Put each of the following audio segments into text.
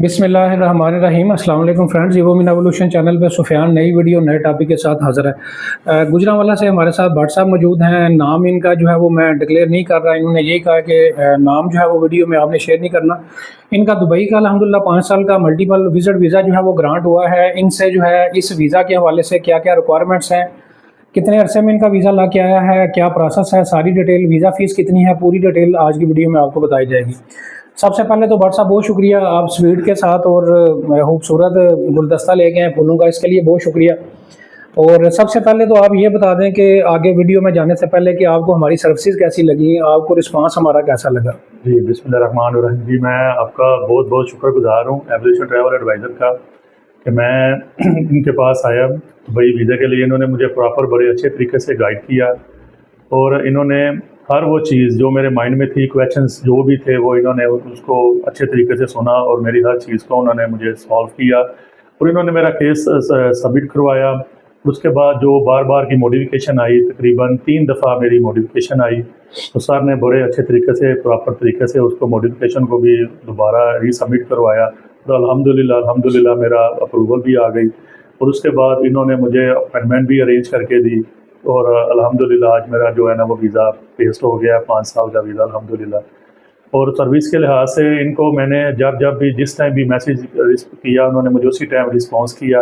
बिस्मिल्लाहिर्रहमानिर्रहीम। अस्सलाम वालेकुम फ्रेंड्स, इवोमिन एवोल्यूशन चैनल पे सुफियान नई वीडियो नए टॉपिक के साथ हाज़िर है। गुजरांवाला से हमारे साथ भाट साहब मौजूद हैं। नाम इनका जो है वो मैं डिक्लेयर नहीं कर रहा। इन्होंने यही कहा कि नाम जो है वो वीडियो में आपने शेयर नहीं करना। इनका दुबई का अल्हम्दुलिल्लाह 5 साल का मल्टीपल विजिट वीज़ा जो है वो ग्रांट हुआ है। इनसे जो है इस वीज़ा के हवाले से क्या क्या रिक्वायरमेंट्स हैं, कितने अरसे में इनका वीज़ा ला के आया है, क्या प्रोसेस है, सारी डिटेल, वीज़ा फ़ीस कितनी है, पूरी डिटेल आज की वीडियो में आपको बताई जाएगी। सबसे पहले तो भाट साहब बहुत शुक्रिया, आप स्वीट के साथ और खूबसूरत गुलदस्ता लेके आए फूलों का, इसके लिए बहुत शुक्रिया। और सबसे पहले तो आप ये बता दें कि आगे वीडियो में जाने से पहले कि आपको हमारी सर्विसेज कैसी लगी, आपको रिस्पांस हमारा कैसा लगा। जी बिस्मिल्लाहिर्रहमानिर्रहीम। जी मैं आपका बहुत बहुत शुक्रगुजार हूँ एवोल्यूशन ट्रैवल एडवाइज़र का कि मैं इनके पास आया दुबई वीज़ा के लिए। इन्होंने मुझे प्रॉपर बड़े अच्छे तरीके से गाइड किया और इन्होंने हर वो चीज़ जो मेरे माइंड में थी, क्वेश्चंस जो भी थे, वो इन्होंने उसको अच्छे तरीके से सुना और मेरी हर चीज़ को उन्होंने मुझे सॉल्व किया और इन्होंने मेरा केस सबमिट करवाया। उसके बाद जो बार बार की मॉडिफिकेशन आई, तकरीबन 3 दफ़ा मेरी मॉडिफिकेशन आई, तो सर ने बड़े अच्छे तरीके से प्रॉपर तरीके से उसको मॉडिफिकेशन को भी दोबारा रीसबमिट करवाया तो अल्हम्दुलिल्लाह मेरा अप्रूवल भी आ गई। और उसके बाद इन्होंने मुझे अपॉइंटमेंट भी अरेंज करके दी और अल्हम्दुलिल्लाह आज मेरा जो है ना वो वीज़ा पेस्ट हो गया, 5 साल का वीज़ा अल्हम्दुलिल्लाह। और सर्विस के लिहाज से इनको मैंने जब भी जिस टाइम भी मैसेज किया उन्होंने मुझे उसी टाइम रिस्पॉन्स किया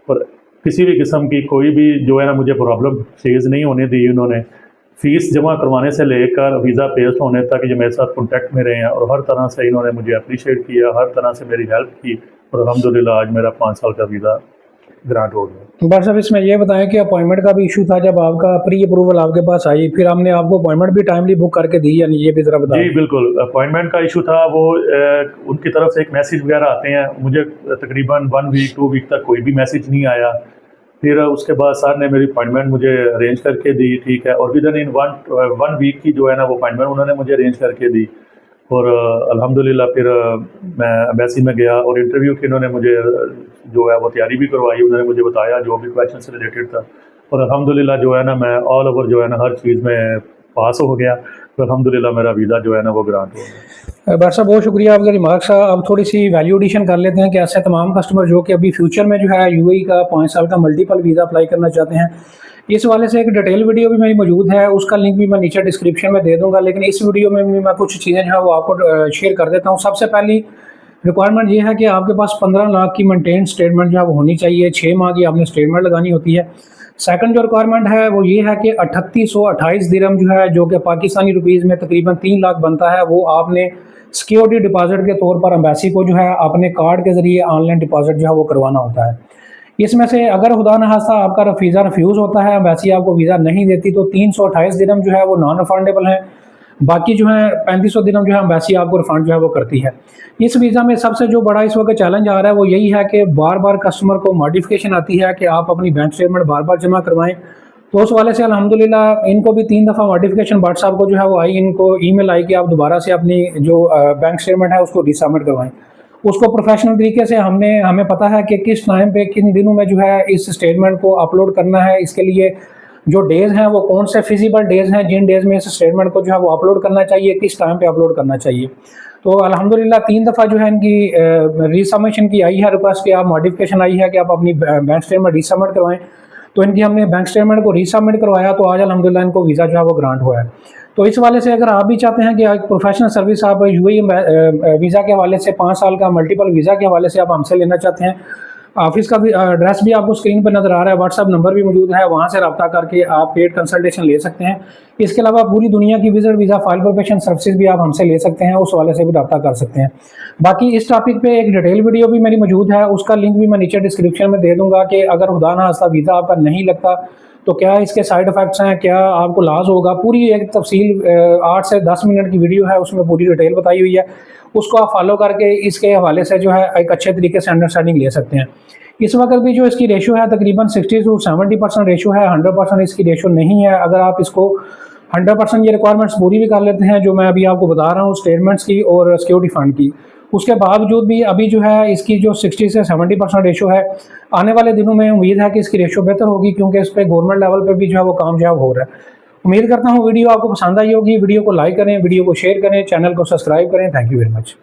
और किसी भी किस्म की कोई भी जो है ना मुझे प्रॉब्लम फेस नहीं होने दी। उन्होंने फ़ीस जमा करवाने से लेकर वीज़ा पेस्ट होने तक ये मेरे साथ कॉन्टैक्ट में रहे हैं और हर तरह से इन्होंने मुझे अप्रिशिएट किया, हर तरह से मेरी हेल्प की और अल्हम्दुलिल्लाह आज मेरा 5 साल का वीज़ा ग्रांट हो गया। भाट साहब इसमें ये बताएं कि अपॉइंटमेंट का भी इशू था, जब आपका प्री अप्रूवल आपके पास आई फिर हमने आपको अपॉइंटमेंट भी टाइमली बुक करके दी, यानी ये भी ज़रा बताएं। जी बिल्कुल, अपॉइंटमेंट का इशू था वो उनकी तरफ से एक मैसेज वगैरह आते हैं, मुझे तकरीबन 1 वीक 2 वीक तक कोई भी मैसेज नहीं आया। फिर उसके बाद सर ने मेरी अपॉइंटमेंट मुझे अरेंज करके दी, ठीक है, और विदिन इन वन वीक की जो है ना वो अपॉइंटमेंट उन्होंने मुझे अरेंज करके दी और अल्हम्दुलिल्लाह फिर मैं एम्बेसी में गया और इंटरव्यू की उन्होंने मुझे जो है वो तैयारी भी करवाई। उन्होंने मुझे बताया जो भी क्वेश्चन से रिलेटेड था और अल्हम्दुलिल्लाह जो है ना मैं ऑल ओवर जो है ना हर चीज़ में पास हो गया तो अल्हम्दुलिल्लाह मेरा वीज़ा जो है ना वो ग्रांट हो गया। भाट साहब बहुत शुक्रिया आपके रिमार्क्स का। अब थोड़ी सी वैल्यू एडिशन कर लेते हैं कि ऐसे तमाम कस्टमर जो कि अभी फ्यूचर में जो है यूएई का 5 साल का मल्टीपल वीज़ा अप्लाई करना चाहते हैं, इस वाले से एक डिटेल वीडियो भी मेरी मौजूद है, उसका लिंक भी मैं नीचे डिस्क्रिप्शन में दे दूंगा। लेकिन इस वीडियो में भी मैं कुछ चीज़ें जो है वो आपको शेयर कर देता हूँ। सबसे पहली रिक्वायरमेंट ये है कि आपके पास 15 लाख की मेंटेन स्टेटमेंट जो है वो होनी चाहिए, 6 माह की आपने स्टेटमेंट लगानी होती है। सेकंड जो रिक्वायरमेंट है वो ये है कि 3828 दिरहम जो है, जो कि पाकिस्तानी रुपीज़ में तकरीबन 3 लाख बनता है, वो आपने सिक्योरिटी डिपॉजिट के तौर पर एम्बेसी को जो है अपने कार्ड के ज़रिए ऑनलाइन डिपॉजिट जो है वो करवाना होता है। इसमें से अगर खुदा न खास्ता आपका वीज़ा रिफ्यूज़ होता है, एम्बेसी आपको वीज़ा नहीं देती, तो 328 दिरहम जो है वो नॉन रिफंडेबल है। बाकी जो है 3500 दिरहम जो है एम्बेसी आपको रिफंड जो है वो करती है। इस वीज़ा में सबसे जो बड़ा इस वक्त चैलेंज आ रहा है वो यही है कि बार बार कस्टमर को मॉडिफिकेशन आती है कि आप अपनी बैंक स्टेटमेंट बार बार जमा करवाएं। तो उस वाले से अल्हम्दुलिल्लाह इनको भी 3 दफ़ा मॉडिफिकेशन भाट साहब को जो है वो आई, इनको ईमेल आई कि आप दोबारा से अपनी जो बैंक स्टेटमेंट है उसको रीसबमिट करवाएं। उसको प्रोफेशनल तरीके से हमें पता है कि किस टाइम पे किन दिनों में जो है इस स्टेटमेंट को अपलोड करना है। इसके लिए जो डेज़ हैं वो कौन से फिजिबल डेज़ हैं जिन डेज़ में इस स्टेटमेंट को जो है वो अपलोड करना चाहिए, किस टाइम पे अपलोड करना चाहिए। तो अल्हम्दुलिल्लाह 3 दफ़ा जो है इनकी रीसबमिशन की आई है रिक्वेस्ट, कि आप मॉडिफिकेशन आई है कि आप अपनी बैंक स्टेटमेंट रीसबमिट करवाएं। तो इनकी हमने बैंक स्टेटमेंट को रीसबमिट करवाया तो आज अल्हम्दुलिल्लाह इनको वीज़ा जो है वो ग्रांट हुआ है। तो इस वाले से अगर आप भी चाहते हैं कि एक प्रोफेशनल सर्विस आप यूएई वीज़ा के हवाले से 5 साल का मल्टीपल वीज़ा के हवाले से आप हमसे लेना चाहते हैं, ऑफिस का भी एड्रेस भी आपको स्क्रीन पर नज़र आ रहा है, व्हाट्सएप नंबर भी मौजूद है, वहाँ से रब्ता करके आप पेड कंसल्टेशन ले सकते हैं। इसके अलावा पूरी दुनिया की visit visa file preparation services भी आप हमसे ले सकते हैं, उस वाले से भी रब्ता कर सकते हैं। बाकी इस टॉपिक पे एक डिटेल वीडियो भी मेरी मौजूद है, उसका लिंक भी मैं नीचे डिस्क्रिप्शन में दे दूँगा कि अगर खुदा ना खास्ता वीज़ा आपका नहीं लगता तो क्या इसके साइड इफ़ेक्ट्स हैं, क्या आपको लॉस होगा, पूरी एक तफसील 8 से 10 मिनट की वीडियो है, उसमें पूरी डिटेल बताई हुई है। उसको आप फॉलो करके इसके हवाले से जो है एक अच्छे तरीके से अंडरस्टैंडिंग ले सकते हैं। इस वक्त भी जो इसकी रेशो है तकरीबन 60 से 70% रेशो है, 100% इसकी रेशो नहीं है। अगर आप इसको 100% ये रिक्वायरमेंट्स पूरी भी कर लेते हैं जो मैं अभी आपको बता रहा हूँ स्टेटमेंट्स की और सिक्योरिटी फंड की, उसके बावजूद भी अभी जो है इसकी जो 60 से 70% रेशो है, आने वाले दिनों में उम्मीद है कि इसकी रेशो बेहतर होगी, क्योंकि इस पर गवर्नमेंट लेवल पे भी जो है वो काम जो है हो रहा है। उम्मीद करता हूँ वीडियो आपको पसंद आई होगी। वीडियो को लाइक करें, वीडियो को शेयर करें, चैनल को सब्सक्राइब करें। Thank you very much.